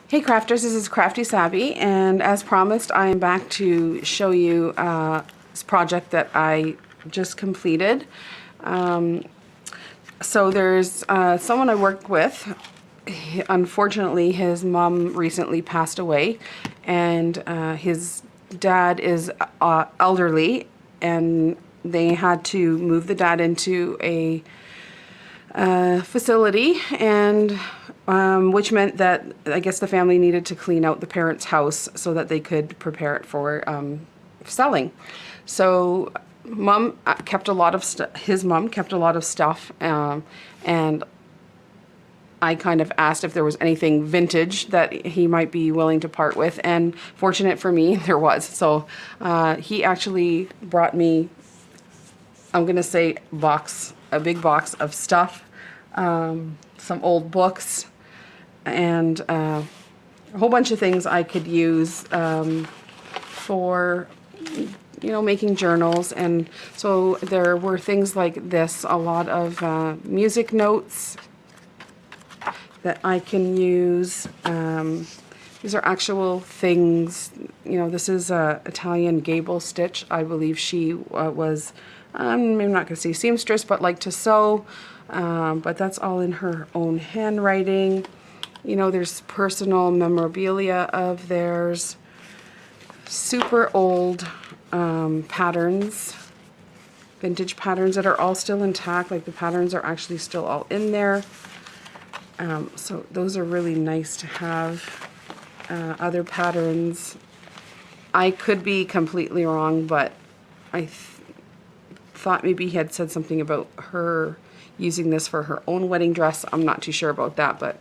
Hey crafters, this is Crafty Sabby, and as promised I am back to show you this project that I just completed. So there's someone I work with. Unfortunately his mom recently passed away, and his dad is elderly, and they had to move the dad into a facility, and which meant that I guess the family needed to clean out the parents' house so that they could prepare it for selling. So mom kept a lot of his mom kept a lot of stuff, and I kind of asked if there was anything vintage that he might be willing to part with, and fortunate for me, there was. So he actually brought me, I'm gonna say, a big box of stuff, some old books, and a whole bunch of things I could use for, you know, making journals. And so there were things like this, a lot of music notes that I can use. These are actual things, you know. This is a Italian gable stitch. I believe she was, I'm not going to say seamstress, but like to sew. But that's all in her own handwriting. You know, there's personal memorabilia of theirs, super old patterns, vintage patterns that are all still intact. Like the patterns are actually still all in there. So those are really nice to have. Other patterns, I could be completely wrong, but I thought maybe he had said something about her using this for her own wedding dress. I'm not too sure about that, but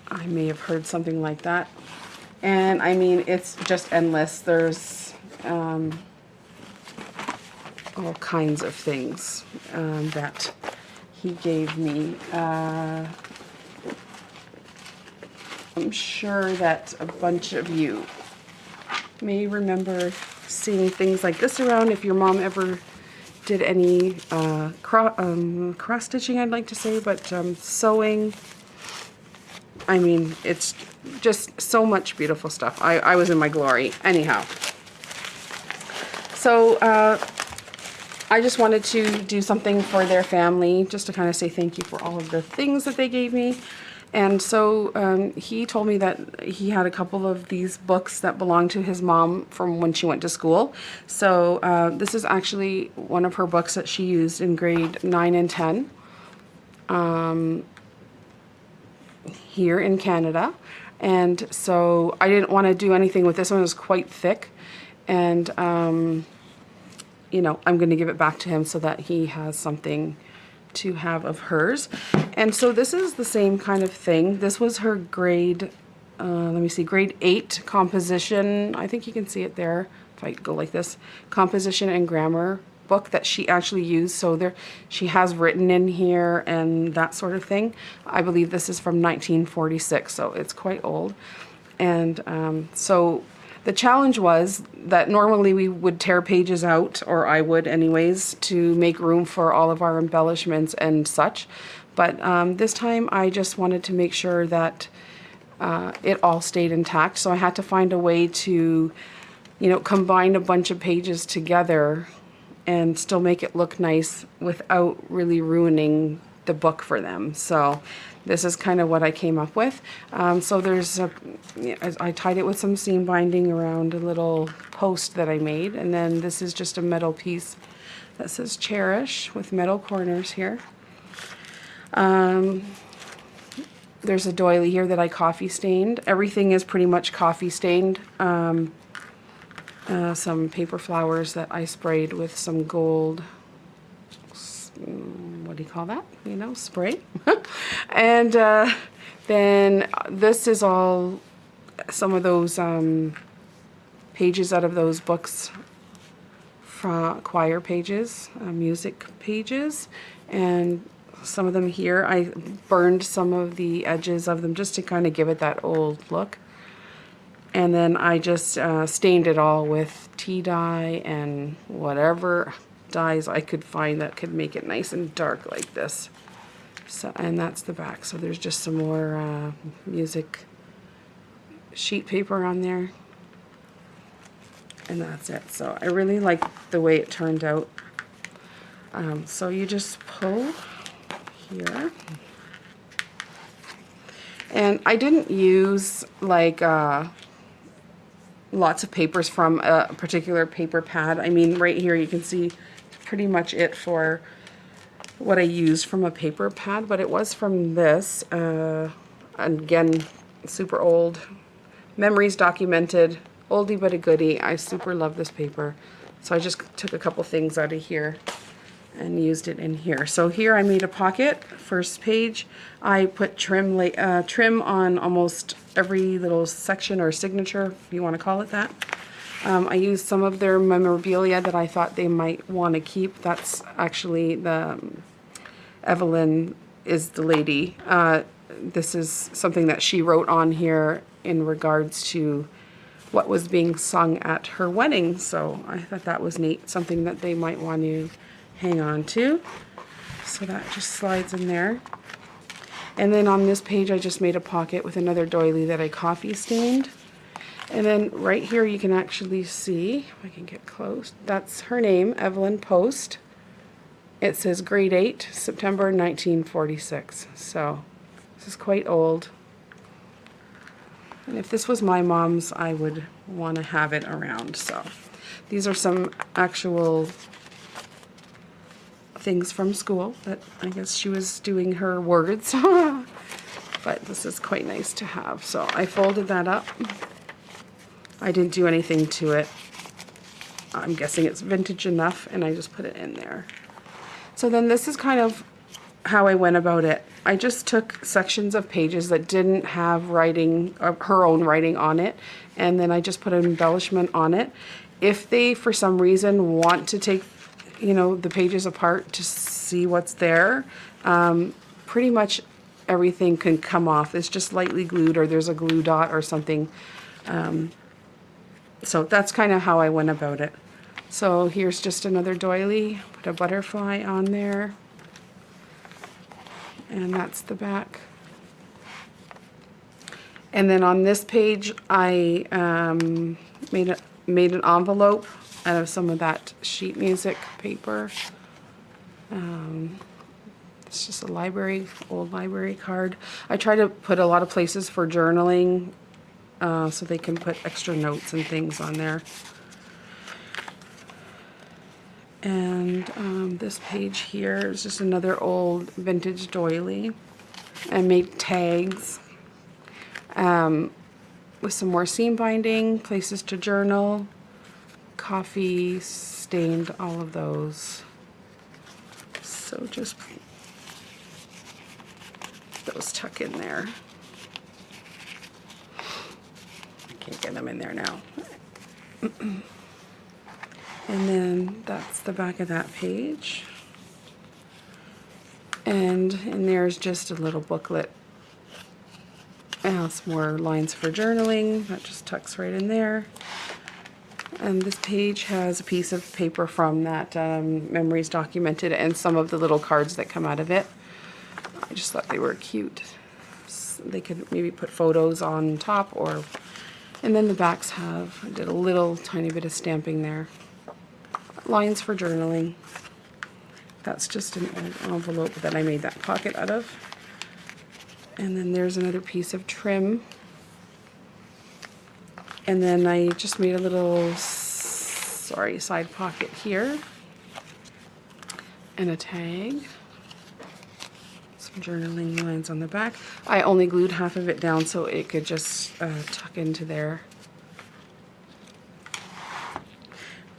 I may have heard something like that. And I mean, it's just endless. There's all kinds of things that he gave me. I'm sure that a bunch of you may remember seeing things like this around. If your mom ever did any cross stitching, I'd like to say, but sewing. I mean, it's just so much beautiful stuff. I was in my glory. Anyhow, so I just wanted to do something for their family, just to kind of say thank you for all of the things that they gave me. And so he told me that he had a couple of these books that belonged to his mom from when she went to school. So this is actually one of her books that she used in grade 9 and 10 here in Canada. And so I didn't want to do anything with this one. It was quite thick. And, you know, I'm going to give it back to him so that he has something to have of hers. And so this is the same kind of thing. This was her grade, let me see, grade 8 composition. I think you can see it there if I go like this. Composition and grammar book that she actually used. So there, she has written in here and that sort of thing. I believe this is from 1946, so it's quite old. And so the challenge was that normally we would tear pages out, or I would anyways, to make room for all of our embellishments and such. But this time I just wanted to make sure that it all stayed intact. So I had to find a way to, you know, combine a bunch of pages together and still make it look nice without really ruining the book for them. So this is kind of what I came up with. So there's I tied it with some seam binding around a little post that I made, and then this is just a metal piece that says cherish with metal corners here. There's a doily here that I coffee stained. Everything is pretty much coffee stained. Some paper flowers that I sprayed with some gold, what do you call that? You know, spray. And then this is all some of those pages out of those books, from choir pages, music pages, and some of them here. I burned some of the edges of them just to kind of give it that old look. And then I just stained it all with tea dye and whatever dyes I could find that could make it nice and dark like this. So, and that's the back. So there's just some more music sheet paper on there. And that's it. So I really like the way it turned out. So you just pull here. And I didn't use like lots of papers from a particular paper pad. I mean, right here you can see pretty much it for what I used from a paper pad, but it was from this. Again, super old. Memories documented. Oldie but a goodie. I super love this paper. So I just took a couple things out of here and used it in here. So here I made a pocket. First page, I put trim on almost every little section or signature, if you want to call it that. I used some of their memorabilia that I thought they might want to keep. That's actually the Evelyn is the lady. This is something that she wrote on here in regards to what was being sung at her wedding. So I thought that was neat, something that they might want to hang on to. So that just slides in there. And then on this page I just made a pocket with another doily that I coffee stained. And then right here you can actually see, if I can get close, that's her name, Evelyn Post. It says grade 8, September 1946. So this is quite old. And if this was my mom's, I would want to have it around. So these are some actual things from school that I guess she was doing her words. But this is quite nice to have. So I folded that up. I didn't do anything to it. I'm guessing it's vintage enough, and I just put it in there. So then this is kind of how I went about it. I just took sections of pages that didn't have writing, her own writing on it, and then I just put an embellishment on it. If they, for some reason, want to take, you know, the pages apart to see what's there, pretty much everything can come off. It's just lightly glued, or there's a glue dot or something. So that's kind of how I went about it. So here's just another doily, put a butterfly on there. And that's the back. And then on this page, I made an envelope out of some of that sheet music paper. It's just a old library card. I try to put a lot of places for journaling, so they can put extra notes and things on there. And this page here is just another old vintage doily. I made tags with some more seam binding, places to journal, coffee stained, all of those. So just those tuck in there. I can't get them in there now. And then that's the back of that page. And there's just a little booklet. And some more lines for journaling. That just tucks right in there. And this page has a piece of paper from that Memories Documented and some of the little cards that come out of it. I just thought they were cute. So they could maybe put photos on top, or... And then the backs have, I did a little tiny bit of stamping there. Lines for journaling. That's just an old envelope that I made that pocket out of. And then there's another piece of trim. And then I just made a little, side pocket here. And a tag. Some journaling lines on the back. I only glued half of it down so it could just tuck into there.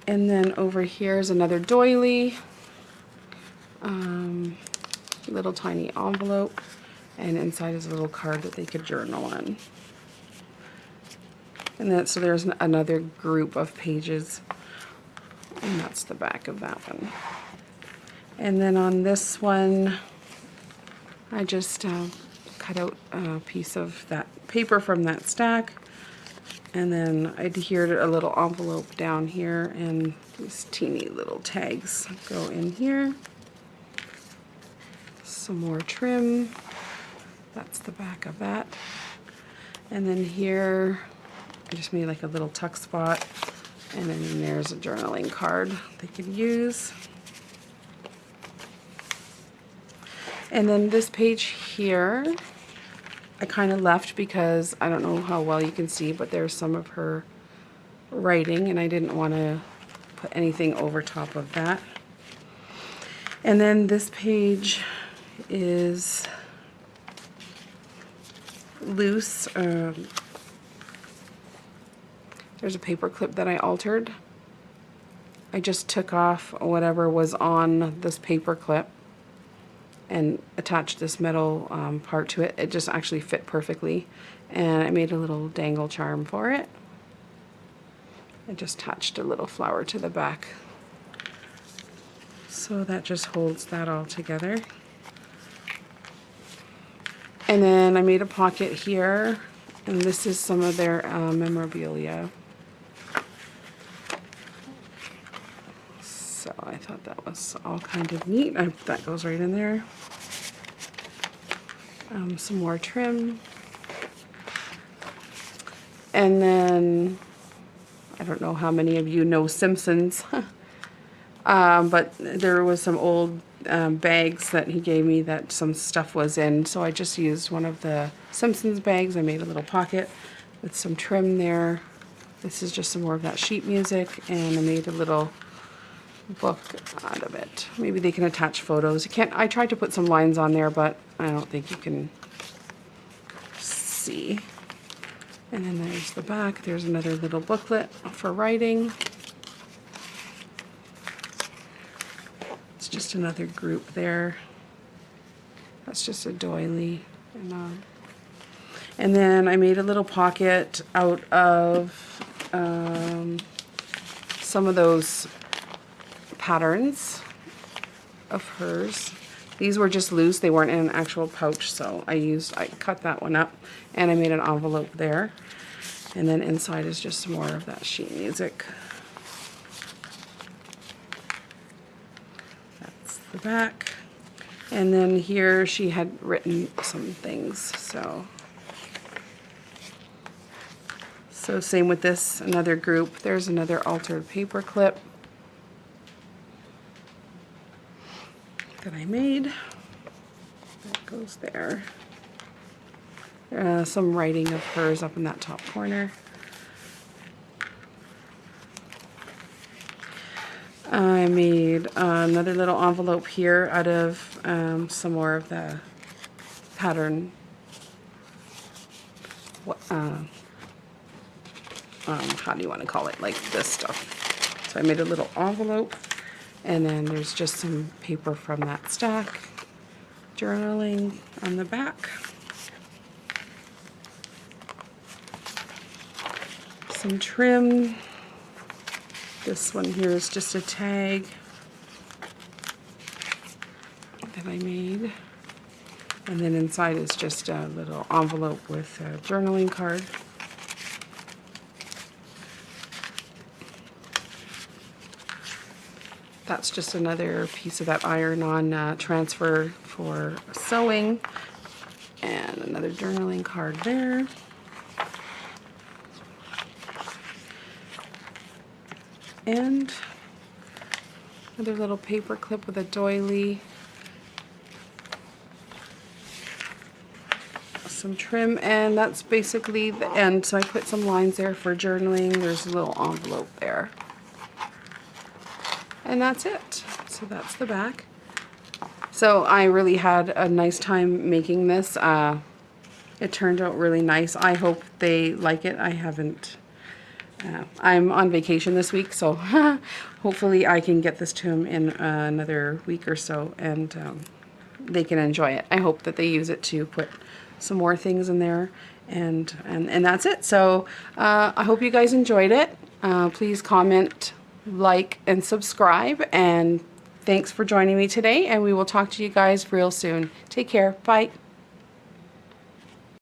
And then over here is another doily, little tiny envelope, and inside is a little card that they could journal on. And then so there's another group of pages, and that's the back of that one. And then on this one, I just cut out a piece of that paper from that stack. And then I adhered a little envelope down here, and these teeny little tags go in here. Some more trim. That's the back of that. And then here I just made like a little tuck spot, and then there's a journaling card they could use. And then this page here, I kind of left because I don't know how well you can see, but there's some of her writing, and I didn't want to put anything over top of that. And then this page is loose. There's a paper clip that I altered. I just took off whatever was on this paper clip and attached this metal part to it. It just actually fit perfectly, and I made a little dangle charm for it. I just attached a little flower to the back, so that just holds that all together. And then I made a pocket here, and this is some of their memorabilia. So I thought that was all kind of neat. That goes right in there. Some more trim. And then, I don't know how many of you know Simpsons, but there was some old bags that he gave me that some stuff was in. So I just used one of the Simpsons bags. I made a little pocket with some trim there. This is just some more of that sheet music, and I made a little book out of it. Maybe they can attach photos. You can't. I tried to put some lines on there, but I don't think you can see. And then there's the back. There's another little booklet for writing. It's just another group there. That's just a doily. And then I made a little pocket out of some of those patterns of hers. These were just loose. They weren't in an actual pouch, so I cut that one up, and I made an envelope there. And then inside is just some more of that sheet music. That's the back. And then here she had written some things, so same with this, another group. There's another altered paper clip that I made. That goes there. Some writing of hers up in that top corner. I made another little envelope here out of some more of the pattern. How do you want to call it? Like this stuff. So I made a little envelope. And then there's just some paper from that stack, journaling on the back, some trim. This one here is just a tag that I made. And then inside is just a little envelope with a journaling card. That's just another piece of that iron-on transfer for sewing. And another journaling card there. And another little paper clip with a doily. Some trim, and that's basically the end. So I put some lines there for journaling. There's a little envelope there. And that's it. So that's the back. So I really had a nice time making this. It turned out really nice. I hope they like it. I haven't. I'm on vacation this week, so hopefully I can get this to them in another week or so, and they can enjoy it. I hope that they use it to put some more things in there, and that's it. So I hope you guys enjoyed it. Please comment, like, and subscribe, and thanks for joining me today, and we will talk to you guys real soon. Take care. Bye.